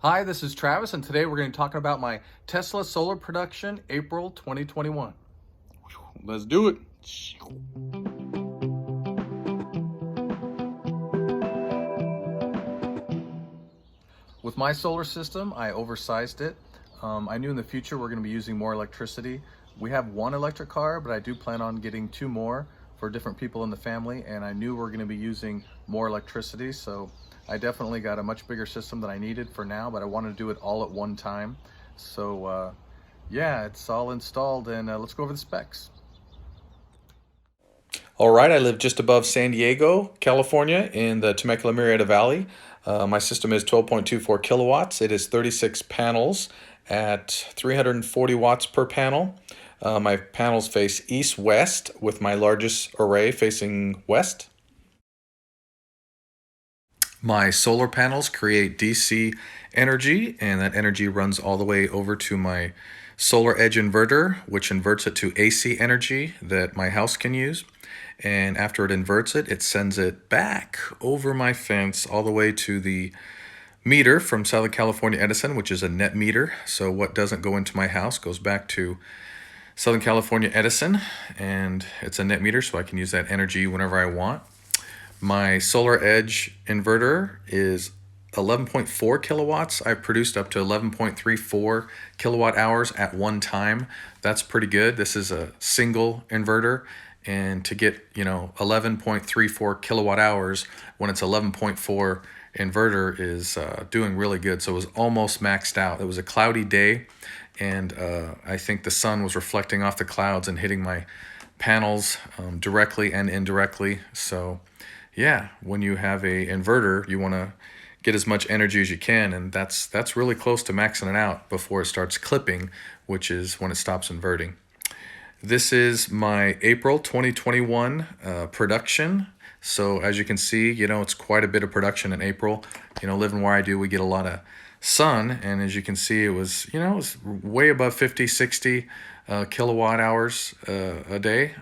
Hi, this is Travis, and today we're going to be talking about my Tesla solar production, April 2021. Let's do it. With my solar system, I oversized it. I knew in the future we're going to be using more electricity. We have one electric car, but I do plan on getting two more for different people in the family, and I knew we're going to be using more electricity, so I definitely got a much bigger system than I needed for now, but I wanted to do it all at one time. So yeah, it's all installed, and let's go over the specs. All right, I live just above San Diego, California, in the Temecula-Murrieta Valley. My system is 12.24 kilowatts. It is 36 panels at 340 watts per panel. My panels face east-west, with my largest array facing west. My solar panels create DC energy, and that energy runs all the way over to my solar edge inverter, which inverts it to AC energy that my house can use. And after it inverts it, it sends it back over my fence all the way to the meter from Southern California Edison, which is a net meter. So what doesn't go into my house goes back to Southern California Edison, and it's a net meter, so I can use that energy whenever I want. My solar edge inverter is 11.4 kilowatts. I've produced up to 11.34 kilowatt hours at one time. That's pretty good. This is a single inverter, and to get 11.34 kilowatt hours when it's 11.4 inverter is doing really good. So it was almost maxed out. It was a cloudy day, and I think the sun was reflecting off the clouds and hitting my panels directly and indirectly. So yeah, when you have a inverter, you want to get as much energy as you can, and that's really close to maxing it out before it starts clipping, which is when it stops inverting. This is my April 2021 production. So as you can see, it's quite a bit of production in April. Living where I do, we get a lot of sun, and as you can see, it was way above 50, 60 kilowatt hours a day.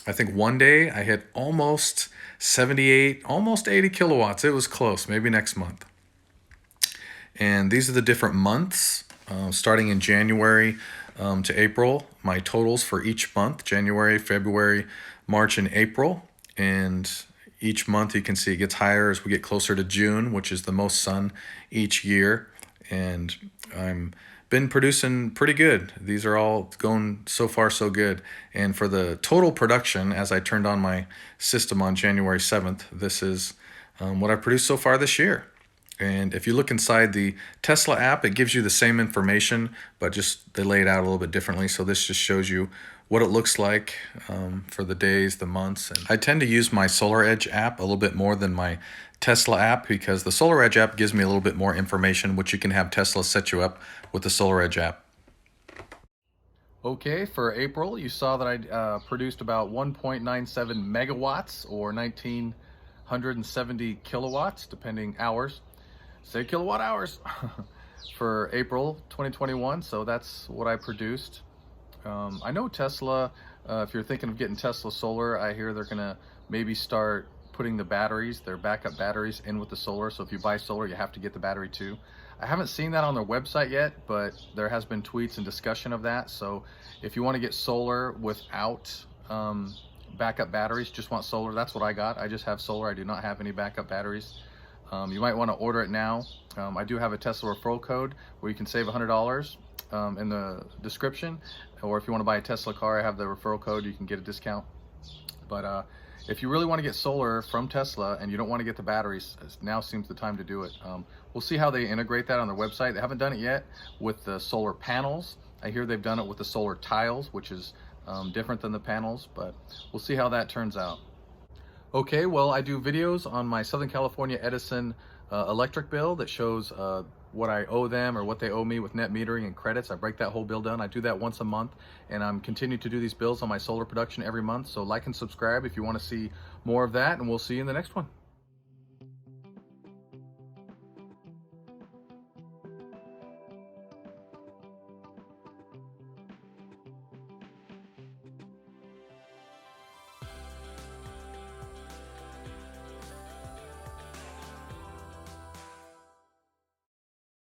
I think one day I hit almost 78, almost 80 kilowatts. It was close, maybe next month. And these are the different months, starting in January to April, my totals for each month: January, February, March, and April. And each month you can see it gets higher as we get closer to June, which is the most sun each year. And I'm been producing pretty good. These are all going so far so good. And for the total production, as I turned on my system on January 7th, this is what I produced so far this year. And if you look inside the Tesla app, it gives you the same information, but just they lay it out a little bit differently. So this just shows you what it looks like for the days, the months. And I tend to use my Solar Edge app a little bit more than my Tesla app, because the Solar Edge app gives me a little bit more information, which you can have Tesla set you up with the Solar Edge app. Okay, for April, you saw that I produced about 1.97 megawatts, or 1970 kilowatts, depending hours. Say kilowatt hours for April 2021. So that's what I produced. I know Tesla, if you're thinking of getting Tesla solar, I hear they're gonna maybe start putting the batteries, their backup batteries, in with the solar. So if you buy solar, you have to get the battery too. I haven't seen that on their website yet, but there has been tweets and discussion of that. So if you want to get solar without backup batteries, just want solar, that's what I got. I just have solar. I do not have any backup batteries. You might want to order it now. I do have a Tesla referral code where you can save $100 in the description. Or if you want to buy a Tesla car, I have the referral code. You can get a discount. But if you really want to get solar from Tesla and you don't want to get the batteries, now seems the time to do it. We'll see how they integrate that on their website. They haven't done it yet with the solar panels. I hear they've done it with the solar tiles, which is different than the panels, but we'll see how that turns out. Okay, well, I do videos on my Southern California Edison electric bill that shows what I owe them or what they owe me with net metering and credits. I break that whole bill down. I do that once a month, and I'm continuing to do these bills on my solar production every month. So like and subscribe if you want to see more of that, and we'll see you in the next one.